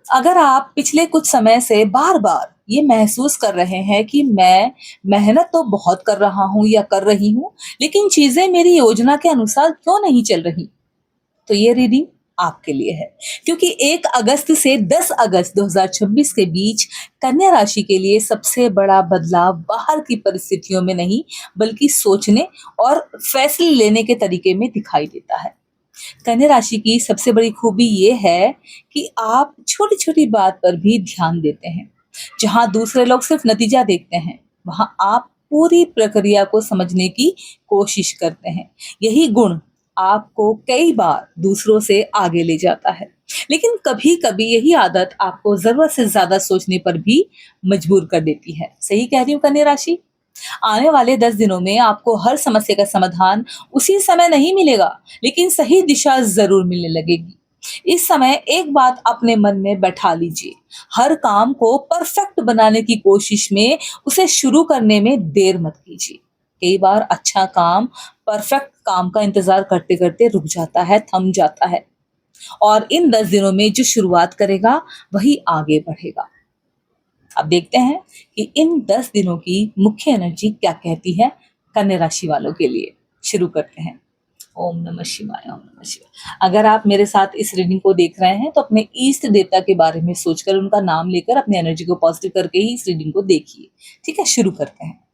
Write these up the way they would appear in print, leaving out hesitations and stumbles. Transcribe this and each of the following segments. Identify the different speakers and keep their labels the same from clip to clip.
Speaker 1: अगर आप पिछले कुछ समय से बार-बार ये महसूस कर रहे हैं कि मैं मेहनत तो बहुत कर रहा हूँ या कर रही हूँ, लेकिन चीज़ें मेरी योजना के अनुसार क्यों नहीं चल रही? तो ये रीडिंग आपके लिए है। क्योंकि 1 अगस्त से 10 अगस्त 2026 के बीच कन्या राशि के लिए सबसे बड़ा बदलाव बाहर की परिस्थितियों में नहीं, बल्कि सोचने और फैसले लेने के तरीके में दिखाई देता है। कन्या राशि की सबसे बड़ी खूबी ये है कि आप छोटी-छोटी बात पर भी ध्यान देते हैं। जहाँ दूसरे लोग सिर्फ नतीजा देखते हैं, वहाँ आप पूरी प्रक्रिया को समझने की कोशिश करते हैं। यही गुण आपको कई बार दूसरों से आगे ले जाता है। लेकिन कभी-कभी यही आदत आपको ज़रूरत से ज़्यादा सोचने पर भी मजबूर कर देती है। सही कह रही हूँ कन्या राशि? आने वाले 10 दिनों में आपको हर समस्या का समाधान उसी समय नहीं मिलेगा, लेकिन सही दिशा ज़रूर मिलने लगेगी। इस समय एक बात अपने मन में बैठा लीजिए, हर काम को परफेक्ट बनाने की कोशिश में उसे शुरू करने में देर मत कीजिए। कई बार अच्छा काम परफेक्ट काम का इंतज़ार करते-करते रुक जाता है, थम जाता है और इन 10 दिनों में जो शुरुआत करेगा, वही आगे बढ़ेगा। अब देखते हैं कि इन 10 दिनों की मुख्य एनर्जी क्या कहती है कन्या राशि वालों के लिए। शुरू करते हैं। ओम नमः शिवाय, ओम नमः शिवाय। अगर आप मेरे साथ इस रीडिंग को देख रहे हैं तो अपने इष्ट देवता के बारे में सोचकर उनका नाम लेकर अपनी एनर्जी को पॉजिटिव करके ही इस रीडिंग को देखिए। ठीक है, शुरू करते हैं।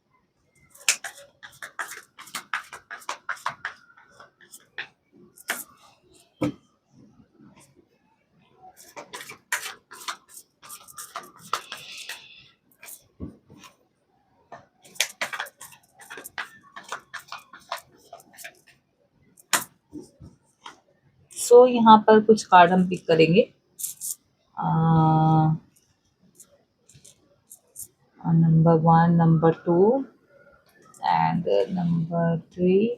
Speaker 1: सो यहाँ पर कुछ कार्ड हम पिक करेंगे। Number 1, number 2 and number 3,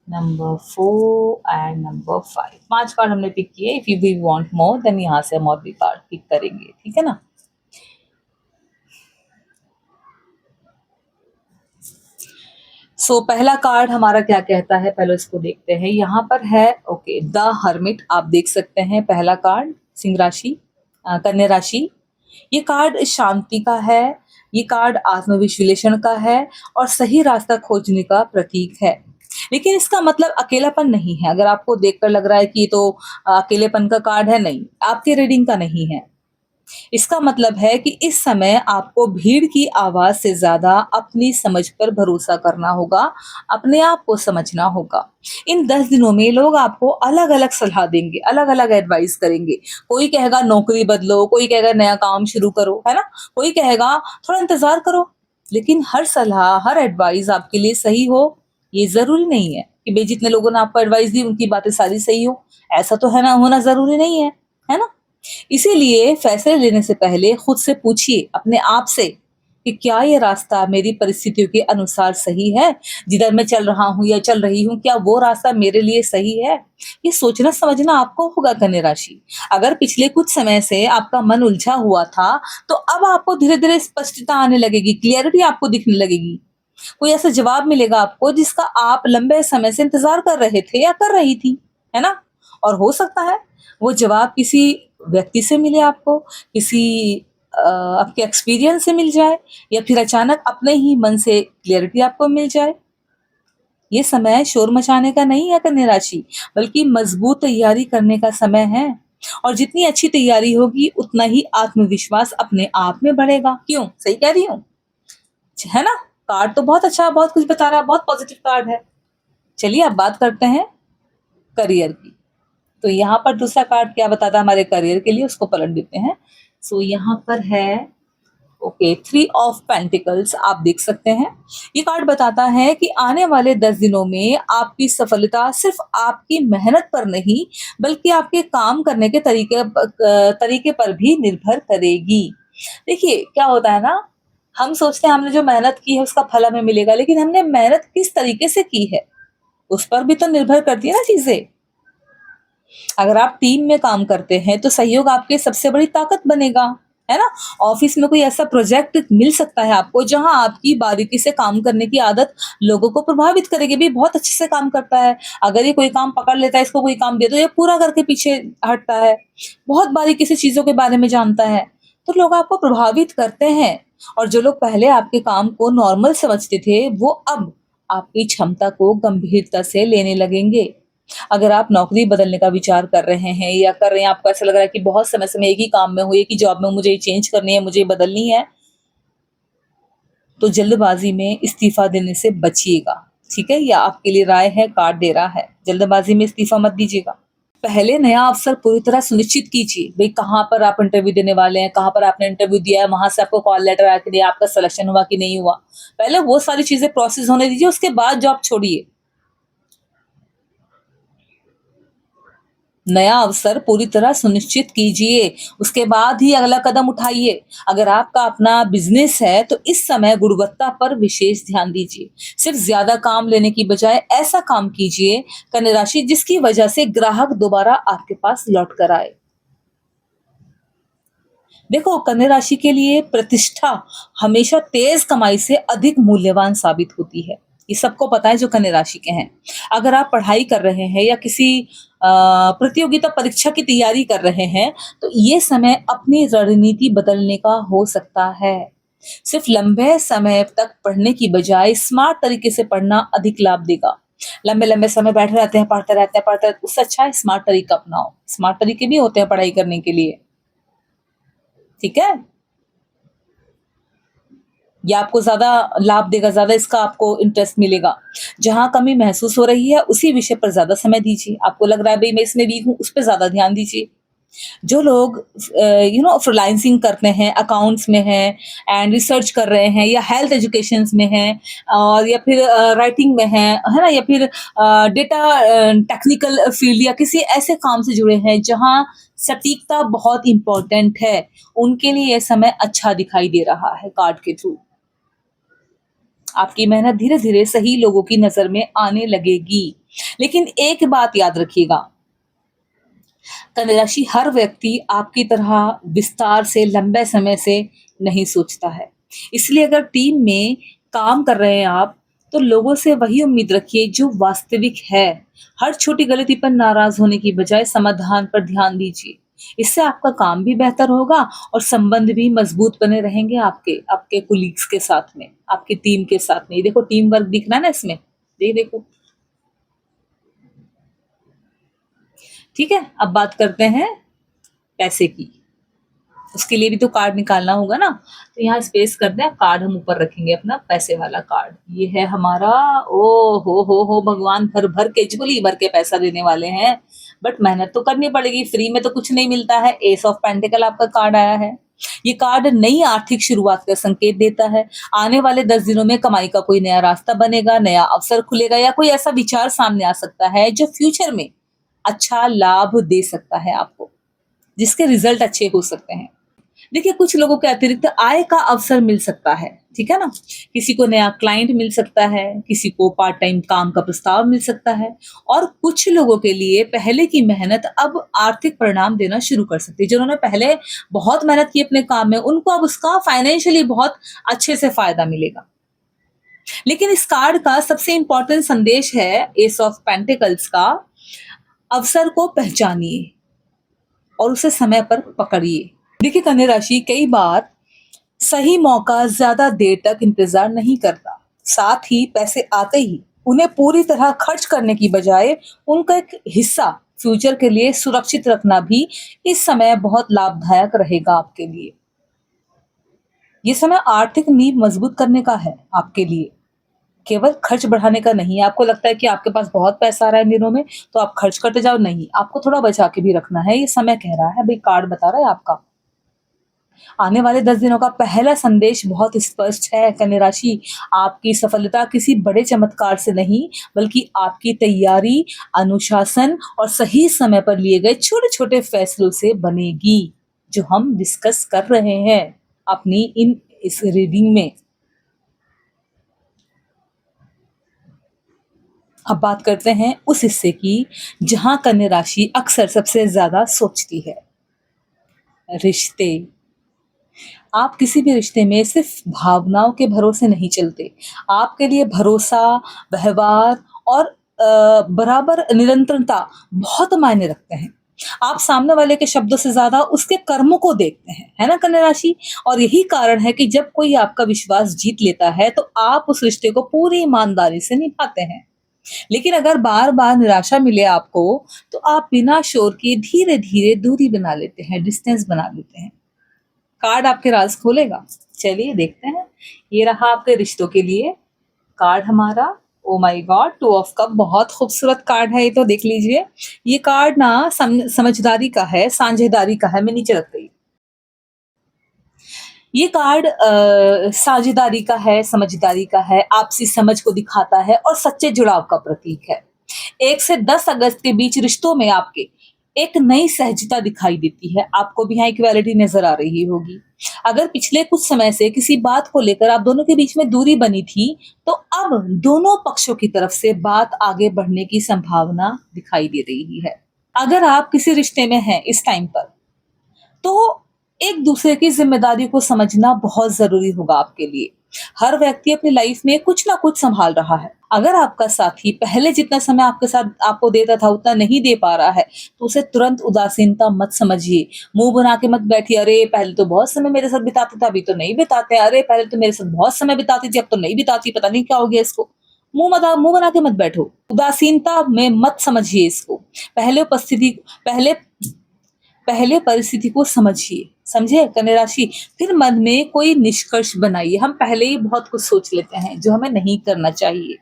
Speaker 1: number 4 and number 5। 5 card हमने पिक किए। If you we want more than यहाँ से हम और भी कार्ड पिक करेंगे, ठीक है ना। पहला कार्ड हमारा क्या कहता है, पहले इसको देखते हैं। यहाँ पर है ओके द हर्मिट। आप देख सकते हैं पहला कार्ड सिंह राशि, कन्या राशि। ये कार्ड शांति का है, ये कार्ड आत्मविश्लेषण का है और सही रास्ता खोजने का प्रतीक है। लेकिन इसका मतलब अकेलापन नहीं है। अगर आपको देखकर लग रहा है कि ये तो अकेलेपन का कार्ड है, नहीं, आपके रीडिंग का नहीं है। इसका मतलब है कि इस समय आपको भीड़ की आवाज से ज्यादा अपनी समझ पर भरोसा करना होगा, अपने आप को समझना होगा। इन 10 दिनों में लोग आपको अलग अलग सलाह देंगे, अलग अलग एडवाइस करेंगे। कोई कहेगा नौकरी बदलो, कोई कहेगा नया काम शुरू करो, है ना, कोई कहेगा थोड़ा इंतजार करो। लेकिन हर सलाह, हर एडवाइस आपके लिए सही हो ये जरूरी नहीं है। कि भाई जितने लोगों ने आपको एडवाइस दी उनकी बातें सारी सही हो, ऐसा तो है ना, होना जरूरी नहीं है ना। इसीलिए फैसले लेने से पहले खुद से पूछिए अपने आप से कि क्या ये रास्ता मेरी परिस्थितियों के अनुसार सही है, जिधर मैं चल रहा हूँ या चल रही हूँ, क्या वो रास्ता मेरे लिए सही है। ये सोचना समझना आपको होगा कन्या राशि। अगर पिछले कुछ समय से आपका मन उलझा हुआ था, तो अब आपको धीरे धीरे स्पष्टता आने लगेगी, क्लियरिटी आपको दिखने लगेगी। कोई ऐसा जवाब मिलेगा आपको जिसका आप लंबे समय से इंतजार कर रहे थे या कर रही थी, है ना। और हो सकता है वो जवाब किसी व्यक्ति से मिले आपको, किसी आपके एक्सपीरियंस से मिल जाए, या फिर अचानक अपने ही मन से क्लियरिटी आपको मिल जाए। ये समय शोर मचाने का नहीं है कन्या राशि, बल्कि मजबूत तैयारी करने का समय है। और जितनी अच्छी तैयारी होगी उतना ही आत्मविश्वास अपने आप में बढ़ेगा। क्यों, सही कह रही हूँ, है ना। कार्ड तो बहुत अच्छा, बहुत कुछ बता रहा है, बहुत पॉजिटिव कार्ड है। चलिए अब बात करते हैं करियर की। तो यहाँ पर दूसरा कार्ड क्या बताता है हमारे करियर के लिए, उसको पलट देते हैं। यहाँ पर है ओके 3 ऑफ पेंटिकल्स। आप देख सकते हैं ये कार्ड बताता है कि आने वाले 10 दिनों में आपकी सफलता सिर्फ आपकी मेहनत पर नहीं, बल्कि आपके काम करने के तरीके पर भी निर्भर करेगी। देखिए क्या होता है ना, हम सोचते हैं हमने जो मेहनत की है उसका फल हमें मिलेगा, लेकिन हमने मेहनत किस तरीके से की है उस पर भी तो निर्भर करती है ना चीजें। अगर आप टीम में काम करते हैं तो सहयोग आपकी सबसे बड़ी ताकत बनेगा। है ना? ऑफिस में कोई ऐसा प्रोजेक्ट मिल सकता है आपको जहां आपकी बारीकी से काम करने की आदत लोगों को प्रभावित करेगी। भी बहुत अच्छे से काम करता है, अगर ये कोई काम पकड़ लेता है, इसको कोई काम दे दो, ये पूरा करके पीछे हटता है, बहुत बारीकी से चीजों के बारे में जानता है, तो लोग आपको प्रभावित करते हैं। और जो लोग पहले आपके काम को नॉर्मल समझते थे, वो अब आपकी क्षमता को गंभीरता से लेने लगेंगे। अगर आप नौकरी बदलने का विचार कर रहे हैं या कर रहे हैं, आपको ऐसा लग रहा है कि बहुत समय से मैं एक ही काम में हूँ, एक ही जॉब में हूँ, मुझे ये चेंज करनी है, मुझे ये बदलनी है, तो जल्दबाजी में इस्तीफा देने से बचिएगा। ठीक है? या आपके लिए राय है, कार्ड दे रहा है, जल्दबाजी में इस्तीफा मत दीजिएगा। पहले नया अवसर पूरी तरह सुनिश्चित कीजिए। भाई कहाँ पर आप इंटरव्यू देने वाले हैं, कहाँ पर आपने इंटरव्यू दिया है, वहां से आपको कॉल लेटर आया कि नहीं, आपका सिलेक्शन हुआ कि नहीं हुआ। पहले वो सारी चीजें प्रोसेस होने दीजिए, उसके बाद जॉब छोड़िए। नया अवसर पूरी तरह सुनिश्चित कीजिए, उसके बाद ही अगला कदम उठाइए। अगर आपका अपना बिजनेस है तो इस समय गुणवत्ता पर विशेष ध्यान दीजिए। सिर्फ ज्यादा काम लेने की बजाय ऐसा काम कीजिए कन्या राशि जिसकी वजह से ग्राहक दोबारा आपके पास लौट कर आए। देखो, कन्या राशि के लिए प्रतिष्ठा हमेशा तेज कमाई से अधिक मूल्यवान साबित होती है। ये सबको पता है जो कन्या राशि के हैं। अगर आप पढ़ाई कर रहे हैं या किसी प्रतियोगिता परीक्षा की तैयारी कर रहे हैं, तो ये समय अपनी रणनीति बदलने का हो सकता है। सिर्फ लंबे समय तक पढ़ने की बजाय स्मार्ट तरीके से पढ़ना अधिक लाभ देगा। लंबे लंबे समय बैठे रहते हैं, पढ़ते रहते हैं, उससे अच्छा है स्मार्ट तरीका अपनाओ। स्मार्ट तरीके भी होते हैं पढ़ाई करने के लिए। ठीक है? ये आपको ज़्यादा लाभ देगा, ज़्यादा इसका आपको इंटरेस्ट मिलेगा। जहाँ कमी महसूस हो रही है, उसी विषय पर ज़्यादा समय दीजिए। आपको लग रहा है भई मैं इसमें वीक हूँ, उस पे ज़्यादा ध्यान दीजिए। जो लोग फ्रीलांसिंग करते हैं, अकाउंट्स में हैं एंड रिसर्च कर रहे हैं, या हेल्थ एजुकेशंस में हैं, और या फिर राइटिंग में हैं, है ना? या फिर डेटा टेक्निकल फील्ड या किसी ऐसे काम से जुड़े हैं जहाँ सटीकता बहुत इम्पोर्टेंट है, उनके लिए ये समय अच्छा दिखाई दे रहा है कार्ड के थ्रू। आपकी मेहनत धीरे-धीरे सही लोगों की नज़र में आने लगेगी। लेकिन एक बात याद रखिएगा, कन्या राशि हर व्यक्ति आपकी तरह विस्तार से लंबे समय से नहीं सोचता है। इसलिए अगर टीम में काम कर रहे हैं आप, तो लोगों से वही उम्मीद रखिए जो वास्तविक है। हर छोटी गलती पर नाराज़ होने की बजाय समाधान पर ध्यान दीजिए। इससे आपका काम भी बेहतर होगा और संबंध भी मजबूत बने रहेंगे आपके आपके कोलीग्स के साथ में, आपकी टीम के साथ में। ये देखो टीम वर्क दिख रहा है ना इसमें? ये देखो। ठीक है? अब बात करते हैं पैसे की। उसके लिए भी तो कार्ड निकालना होगा ना, तो यहाँ स्पेस करते हैं, कार्ड हम ऊपर रखेंगे अपना पैसे वाला कार्ड। ये है हमारा, ओ हो भगवान भर भर के झोली भर के पैसा देने वाले हैं, बट मेहनत तो करनी पड़ेगी, फ्री में तो कुछ नहीं मिलता है। एस ऑफ पेंटिकल आपका कार्ड आया है। ये कार्ड नई आर्थिक शुरुआत का संकेत देता है। आने वाले 10 दिनों में कमाई का कोई नया रास्ता बनेगा, नया अवसर खुलेगा, या कोई ऐसा विचार सामने आ सकता है जो फ्यूचर में अच्छा लाभ दे सकता है आपको, जिसके रिजल्ट अच्छे हो सकते हैं। देखिए, कुछ लोगों के अतिरिक्त आय का अवसर मिल सकता है, ठीक है ना? किसी को नया क्लाइंट मिल सकता है, किसी को पार्ट टाइम काम का प्रस्ताव मिल सकता है, और कुछ लोगों के लिए पहले की मेहनत अब आर्थिक परिणाम देना शुरू कर सकती है। जिन्होंने पहले बहुत मेहनत की अपने काम में, उनको अब उसका फाइनेंशियली बहुत अच्छे से फायदा मिलेगा। लेकिन इस कार्ड का सबसे इंपॉर्टेंट संदेश है एस ऑफ पेंटिकल्स का, अवसर को पहचानिए और उसे समय पर पकड़िए। देखिए कन्या राशि कई बार सही मौका ज्यादा देर तक इंतजार नहीं करता। साथ ही पैसे आते ही उन्हें पूरी तरह खर्च करने की बजाय उनका एक हिस्सा फ्यूचर के लिए सुरक्षित रखना भी इस समय बहुत लाभदायक रहेगा आपके लिए। ये समय आर्थिक नींव मजबूत करने का है आपके लिए, केवल खर्च बढ़ाने का नहीं है। आपको लगता है कि आपके पास बहुत पैसा आ रहा है इन दिनों में, तो आप खर्च करते जाओ, नहीं, आपको थोड़ा बचा के भी रखना है। ये समय कह रहा है, भाई कार्ड बता रहा है आपका। आने वाले 10 दिनों का पहला संदेश बहुत स्पष्ट है कन्या राशि, आपकी सफलता किसी बड़े चमत्कार से नहीं, बल्कि आपकी तैयारी, अनुशासन और सही समय पर लिए गए छोटे-छोटे फैसलों से बनेगी, जो हम डिस्कस कर रहे हैं अपनी इस रीडिंग में। अब बात करते हैं उस हिस्से की जहां कन्या राशि अक्सर सबसे ज्यादा सोचती है, रिश्ते। आप किसी भी रिश्ते में सिर्फ भावनाओं के भरोसे नहीं चलते। आपके लिए भरोसा, व्यवहार और बराबर निरंतरता बहुत मायने रखते हैं। आप सामने वाले के शब्दों से ज़्यादा उसके कर्मों को देखते हैं, है ना कन्या राशि? और यही कारण है कि जब कोई आपका विश्वास जीत लेता है, तो आप उस रिश्ते को पूरी ईमानदारी से निभाते हैं। लेकिन अगर बार-बार निराशा मिले आपको, तो आप बिना शोर किए धीरे-धीरे दूरी बना लेते हैं, डिस्टेंस बना लेते हैं। कार्ड आपके राज खोलेगा। चलिए देखते हैं। ये रहा आपके रिश्तों के लिए कार्ड हमारा। Oh my God, two of cup बहुत खूबसूरत कार्ड है, ये तो देख लीजिए। ये कार्ड ना समझदारी का है, साझेदारी का है। मैं नीचे रख रही। ये कार्ड साझेदारी का है, समझदारी का है, आपसी समझ को दिखाता है और सच्चे जुड़ाव का प्रतीक है। 1 से 10 अगस्त के बीच रिश्तों में आपके एक नई सहजता दिखाई देती है। आपको भी यहाँ इक्वालिटी नजर आ रही होगी। अगर पिछले कुछ समय से किसी बात को लेकर आप दोनों के बीच में दूरी बनी थी, तो अब दोनों पक्षों की तरफ से बात आगे बढ़ने की संभावना दिखाई दे रही है। अगर आप किसी रिश्ते में हैं इस टाइम पर, तो एक दूसरे की जिम्मेदारी को समझना बहुत जरूरी होगा आपके लिए। हर व्यक्ति अपनी लाइफ में कुछ ना कुछ संभाल रहा है। अगर आपका साथी पहले जितना समय आपके साथ आपको देता था उतना नहीं दे पा रहा है, तो उसे तुरंत उदासीनता मत समझिए। मुंह बना के मत बैठिए, अरे पहले तो बहुत समय मेरे साथ बिताते थे, अभी तो नहीं बिताते, अरे पहले तो मेरे साथ बहुत समय बिताती थी, अब तो नहीं बिताती, पता नहीं क्या हो गया इसको। मुंह बना के मत बैठो, उदासीनता में मत समझिए इसको। पहले उपस्थिति पहले पहले परिस्थिति को समझिए, समझे कन्या राशि? फिर मन में कोई निष्कर्ष बनाइए। हम पहले ही बहुत कुछ सोच लेते हैं जो हमें नहीं करना चाहिए।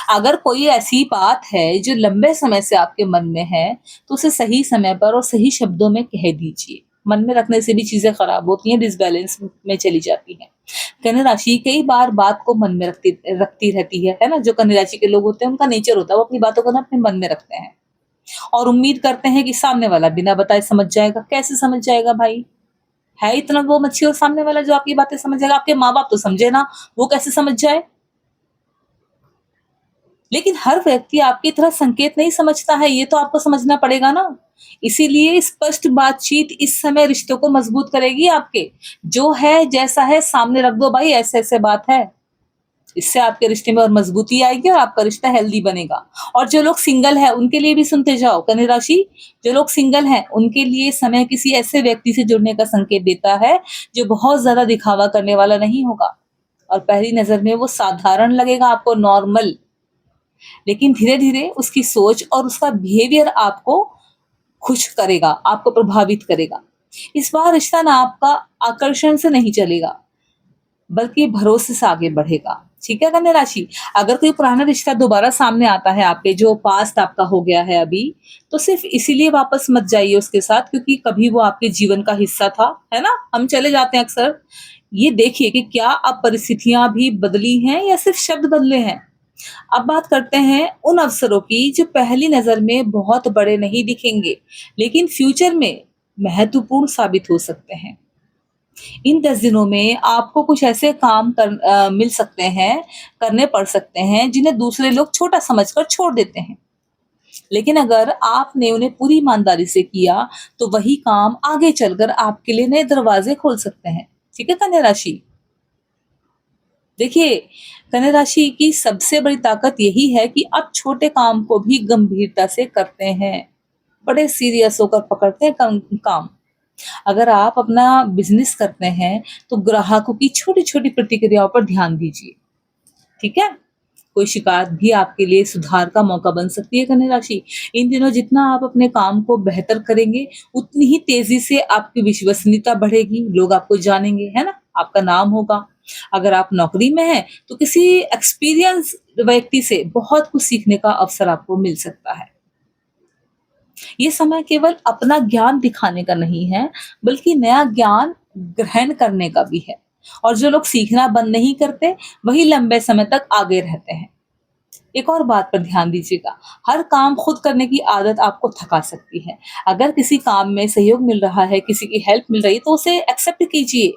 Speaker 1: अगर कोई ऐसी बात है जो लंबे समय से आपके मन में है, तो उसे सही समय पर और सही शब्दों में कह दीजिए। मन में रखने से भी चीजें खराब होती हैं, डिसबैलेंस में चली जाती हैं। कन्या राशि कई बार बात को मन में रखती रखती रहती है ना? जो कन्या राशि के लोग होते हैं, उनका नेचर होता है, वो अपनी बातों को ना अपने मन में रखते हैं और उम्मीद करते हैं कि सामने वाला बिना बताए समझ जाएगा। कैसे समझ जाएगा भाई? है इतना वो मच्छी और सामने वाला जो आपकी बातें समझ जाएगा? आपके माँ बाप तो समझे ना, वो कैसे समझ जाए? लेकिन हर व्यक्ति आपकी तरह संकेत नहीं समझता है, ये तो आपको समझना पड़ेगा ना। इसीलिए स्पष्ट बातचीत इस समय रिश्तों को मजबूत करेगी आपके। जो है जैसा है सामने रख दो भाई, ऐसे ऐसे बात है। इससे आपके रिश्ते में और मजबूती आएगी और आपका रिश्ता हेल्दी बनेगा। और जो लोग सिंगल है उनके लिए भी सुनते जाओ कन्या राशि। जो लोग सिंगल हैं उनके लिए समय किसी ऐसे व्यक्ति से जुड़ने का संकेत देता है जो बहुत ज्यादा दिखावा करने वाला नहीं होगा और पहली नजर में वो साधारण लगेगा आपको, नॉर्मल, लेकिन धीरे धीरे उसकी सोच और उसका बिहेवियर आपको खुश करेगा, आपको प्रभावित करेगा। इस बार रिश्ता ना आपका आकर्षण से नहीं चलेगा, बल्कि भरोसे से आगे बढ़ेगा। ठीक है कन्या राशि? अगर कोई पुराना रिश्ता दोबारा सामने आता है आपके, जो पास्ट आपका हो गया है अभी, तो सिर्फ इसीलिए वापस मत जाइए उसके साथ क्योंकि कभी वो आपके जीवन का हिस्सा था, है ना? हम चले जाते हैं अक्सर। ये देखिए कि क्या अब परिस्थितियां भी बदली हैं या सिर्फ शब्द बदले हैं। अब बात करते हैं उन अवसरों की जो पहली नजर में बहुत बड़े नहीं दिखेंगे, लेकिन फ्यूचर में महत्वपूर्ण साबित हो सकते हैं। इन 10 दिनों में आपको कुछ ऐसे काम मिल सकते हैं, करने पड़ सकते हैं जिन्हें दूसरे लोग छोटा समझकर छोड़ देते हैं। लेकिन अगर आपने उन्हें पूरी ईमानदारी से किया, तो वही काम आगे चलकर आपके लिए नए दरवाजे खोल सकते हैं। ठीक है कन्या राशि? देखिए, कन्या राशि की सबसे बड़ी ताकत यही है कि आप छोटे काम को भी गंभीरता से करते हैं, बड़े सीरियस होकर पकड़ते हैं काम। अगर आप अपना बिजनेस करते हैं, तो ग्राहकों की छोटी-छोटी प्रतिक्रियाओं पर ध्यान दीजिए, ठीक है? कोई शिकायत भी आपके लिए सुधार का मौका बन सकती है कन्या राशि। इन दिनों जितना आप अपने काम को बेहतर करेंगे, उतनी ही तेज़ी से आपकी विश्वसनीयता बढ़ेगी, लोग आपको जानेंगे, है ना? आपका नाम होगा। अगर आप नौकरी में हैं, तो किसी एक्सपीरियंस व्यक्ति से बहुत कुछ सीखने का अवसर आपको मिल सकता है। ये समय केवल अपना ज्ञान दिखाने का नहीं है, बल्कि नया ज्ञान ग्रहण करने का भी है। और जो लोग सीखना बंद नहीं करते, वही लंबे समय तक आगे रहते हैं। एक और बात पर ध्यान दीजिएगा, हर काम खुद करने की आदत आपको थका सकती है। अगर किसी काम में सहयोग मिल रहा है, किसी की हेल्प मिल रही है, तो उसे एक्सेप्ट कीजिए।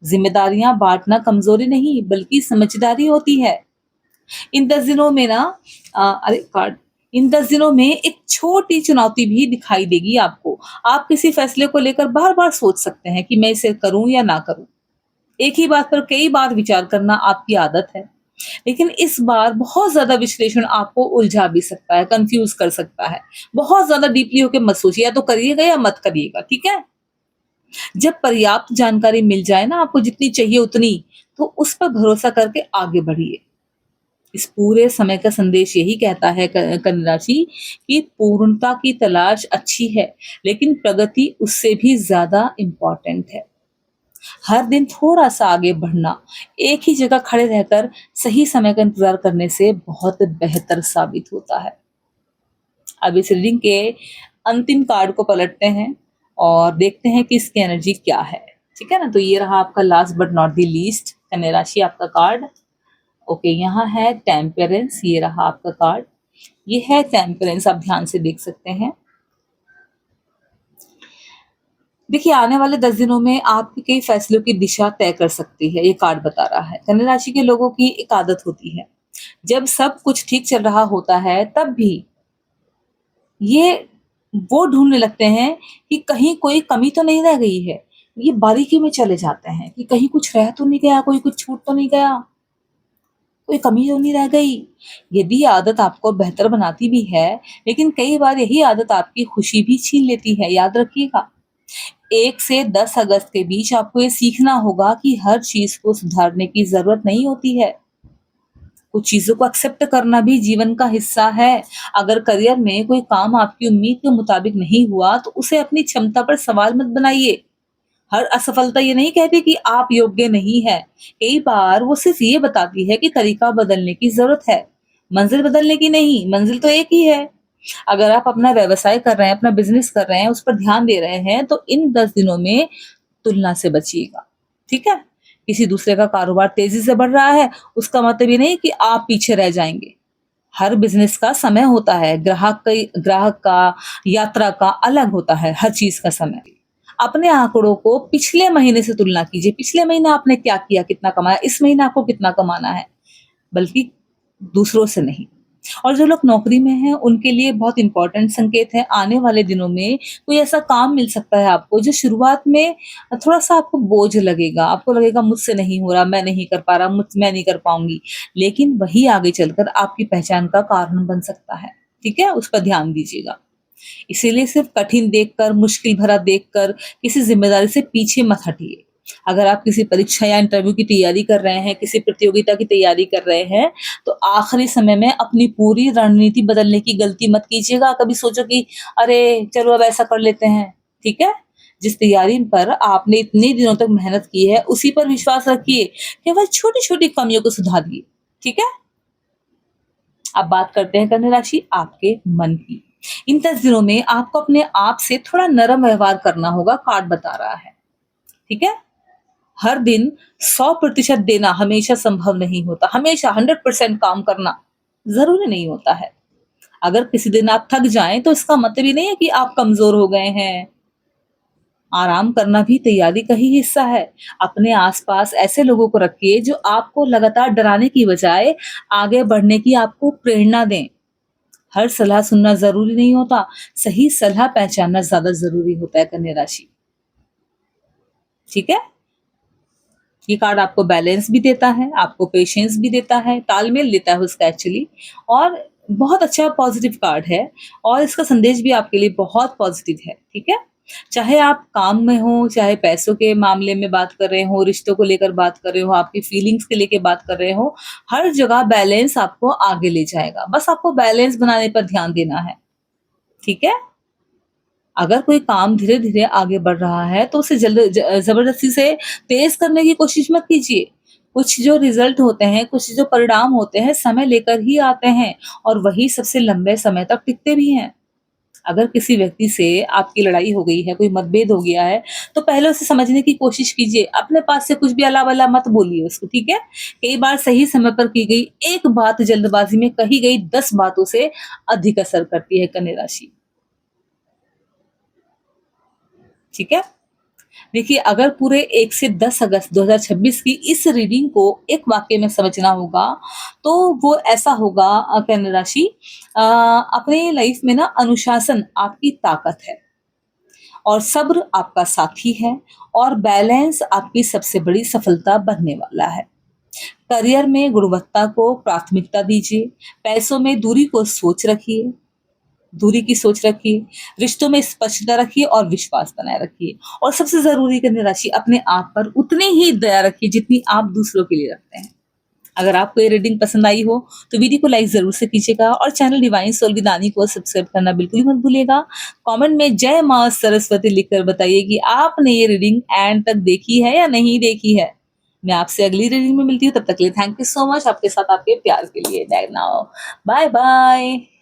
Speaker 1: जिम्मेदारियां बांटना कमजोरी नहीं, बल्कि समझदारी होती है। इन 10 दिनों में ना अरे कार्ड इन 10 दिनों में एक छोटी चुनौती भी दिखाई देगी आपको। आप किसी फैसले को लेकर बार-बार सोच सकते हैं कि मैं इसे करूँ या ना करूँ। एक ही बात पर कई बार विचार करना आपकी आदत है। लेकिन इस बार बहुत ज़्यादा विश्लेषण आपको उलझा भी सकता है, कन्फ्यूज़ कर सकता है। बहुत ज़्यादा डीपली होके मत सोचिए, या तो करिएगा या मत करिएगा, ठीक है? जब पर्याप्त जानकारी मिल जाए ना आपको जितनी चाहिए उतनी, तो उस पर भरोसा करके आगे बढ़िए। इस पूरे समय का संदेश यही कहता है कन्या राशि कि पूर्णता की तलाश अच्छी है, लेकिन प्रगति उससे भी ज़्यादा इम्पोर्टेंट है। हर दिन थोड़ा-सा आगे बढ़ना, एक ही जगह खड़े रहकर सही समय का इंतज़ार करने से बहुत बेहतर साबित होता है। अब इस रीडिंग के अंतिम कार्ड को पलटते हैं और देखते हैं कि इसकी एनर्जी क्या है। ठीक है ना? तो ये रहा आपका last but not the least कन्या राशि आपका कार्ड। ओके, यहाँ है टेम्परेंस, ये रहा आपका कार्ड। ये है टेम्परेंस, आप ध्यान से देख सकते हैं। देखिए, आने वाले 10 दिनों में आपके कई फैसलों की दिशा तय कर सकती है, ये कार्ड बता रहा है। कन्या राशि के लोगों की एक आदत होती है, जब सब कुछ ठीक चल रहा होता है, तब भी ये वो ढूँढने लगते हैं कि कहीं कोई कमी तो नहीं रह गई है। ये बारीकी में चले जाते हैं कि कहीं कुछ रह तो नहीं गया, कोई कुछ छूट तो नहीं गया, कोई कमी तो नहीं रह गई। यदि ये आदत आपको बेहतर बनाती भी है, लेकिन कई बार यही आदत आपकी खुशी भी छीन लेती है, याद रखिएगा। 1 से 10 अगस्त के बीच आपको ये सीखना होगा कि हर चीज़ को सुधारने की ज़रूरत नहीं होती है। कुछ चीज़ों को एक्सेप्ट करना भी जीवन का हिस्सा है। अगर करियर में कोई काम आपकी उम्मीद के मुताबिक नहीं हुआ, तो उसे अपनी क्षमता पर सवाल मत बनाइए। हर असफलता ये नहीं कहती कि आप योग्य नहीं हैं। कई बार वो सिर्फ ये बताती है कि तरीका बदलने की ज़रूरत है। मंज़िल बदलने की नहीं, मंज़िल तो एक ही है। अगर आप अपना व्यवसाय कर रहे हैं, अपना बिज़नेस कर रहे हैं, उस पर ध्यान दे रहे हैं, तो इन 10 दिनों में तुलना से बचिएगा, ठीक है? किसी दूसरे का कारोबार तेज़ी से बढ़ रहा है, उसका मतलब ये नहीं कि आप पीछे रह जाएँगे। हर बिज़नेस का समय होता है, ग्राहक का, यात्रा का अलग होता है, हर चीज़ का समय। अपने आंकड़ों को पिछले महीने से तुलना कीजिए, पिछले महीना आपने क्या किया, कितना कमाया, इस महीने आपको कितना कमाना है, बल्कि दूसरों से नहीं। और जो लोग नौकरी में हैं, उनके लिए बहुत इम्पोर्टेंट संकेत है, आने वाले दिनों में कोई ऐसा काम मिल सकता है आपको, जो शुरुआत में थोड़ा-सा आपको बोझ लगेगा, आपको लगेगा मुझसे नहीं हो रहा, मैं नहीं कर पा रहा, मैं नहीं कर पाऊँगी। लेकिन वही आगे चलकर आपकी पहचान का कारण बन सकता है, ठीक है? उस पर ध्यान दीजिएगा। इसीलिए सिर्फ कठिन देखकर, मुश्किल भरा देखकर किसी ज़िम्मेदारी से पीछे मत हटिए। अगर आप किसी परीक्षा या इंटरव्यू की तैयारी कर रहे हैं, किसी प्रतियोगिता की तैयारी कर रहे हैं, तो आखिरी समय में अपनी पूरी रणनीति बदलने की गलती मत कीजिएगा। कभी सोचो कि अरे! चलो अब ऐसा कर लेते हैं, ठीक है? जिस तैयारी पर आपने इतने दिनों तक मेहनत की है, उसी पर विश्वास रखिए। केवल छोटी-छोटी कमियों को सुधारिए, ठीक है? अब बात करते हैं कन्या राशि आपके मन की। इन 10 दिनों में आपको अपने आप से थोड़ा नरम व्यवहार करना होगा, कार्ड बता रहा है, ठीक है? हर दिन 100% देना हमेशा संभव नहीं होता, हमेशा 100% काम करना ज़रूरी नहीं होता है। अगर किसी दिन आप थक जाएँ, तो इसका मतलब ये नहीं है कि आप कमज़ोर हो गए हैं। आराम करना भी तैयारी का ही हिस्सा है। अपने आस-पास ऐसे लोगों को रखिए, जो आपको लगातार डराने की बजाय आगे बढ़ने की आपको प्रेरणा दें। हर सलाह सुनना ज़रूरी नहीं होता, सही सलाह पहचानना ज़्यादा ज़रूरी होता है कन्या राशि, ठीक है? ये कार्ड आपको बैलेंस भी देता है, आपको पेशेंस भी देता है, तालमेल देता है उसका एक्चुअली, और बहुत अच्छा पॉज़िटिव कार्ड है और इसका संदेश भी आपके लिए बहुत पॉज़िटिव है, ठीक है? चाहे आप काम में हो, चाहे पैसों के मामले में बात कर रहे हो, रिश्तों को लेकर बात कर रहे हो, आपकी फीलिंग्स को लेके बात कर रहे हो, हर जगह बैलेंस आपको आगे ले जाएगा। बस आपको बैलेंस बनाने पर ध्यान देना है, ठीक है? अगर कोई काम धीरे-धीरे आगे बढ़ रहा है, तो उसे ज़बरदस्ती से तेज़ करने की कोशिश मत कीजिए। कुछ जो रिज़ल्ट होते हैं, कुछ जो परिणाम होते हैं, समय लेकर ही आते हैं और वही सबसे लंबे समय तक टिकते भी हैं। अगर किसी व्यक्ति से आपकी लड़ाई हो गई है, कोई मतभेद हो गया है, तो पहले उसे समझने की कोशिश कीजिए। अपने पास से कुछ भी अला-वला मत बोलिए उसको, ठीक है? कई बार सही समय पर की गई एक बात जल्दबाज़ी में कही गई 10 बातों से अधिक असर करती है कन्या राशि, ठीक है? देखिए, अगर पूरे 1 से 10 अगस्त 2026 की इस रीडिंग को एक वाक्य में समझना होगा, तो वो ऐसा होगा कन्या राशि अपने लाइफ में ना अनुशासन आपकी ताकत है और सब्र आपका साथी है और बैलेंस आपकी सबसे बड़ी सफलता बनने वाला है। करियर में गुणवत्ता को प्राथमिकता दीजिए, पैसों में दूरी की सोच रखिए, रिश्तों में स्पष्टता रखिए और विश्वास बनाए रखिए। और सबसे ज़रूरी कन्या राशि अपने आप पर उतनी ही दया रखिए जितनी आप दूसरों के लिए रखते हैं। अगर आपको ये रीडिंग पसंद आई हो तो वीडियो को लाइक ज़रूर से कीजिएगा और चैनल डिवाइन सोल विद रानी को सब्सक्राइब करना बिल्कुल ही मत भूलिएगा। कमेंट में जय माँ सरस्वती लिखकर बताइए कि आपने ये रीडिंग एंड तक देखी है या नहीं देखी है। मैं आपसे अगली रीडिंग में मिलती हूँ, तब तक के लिए थैंक यू सो मच। आपके साथ आपके प्यार के लिए। Now bye bye.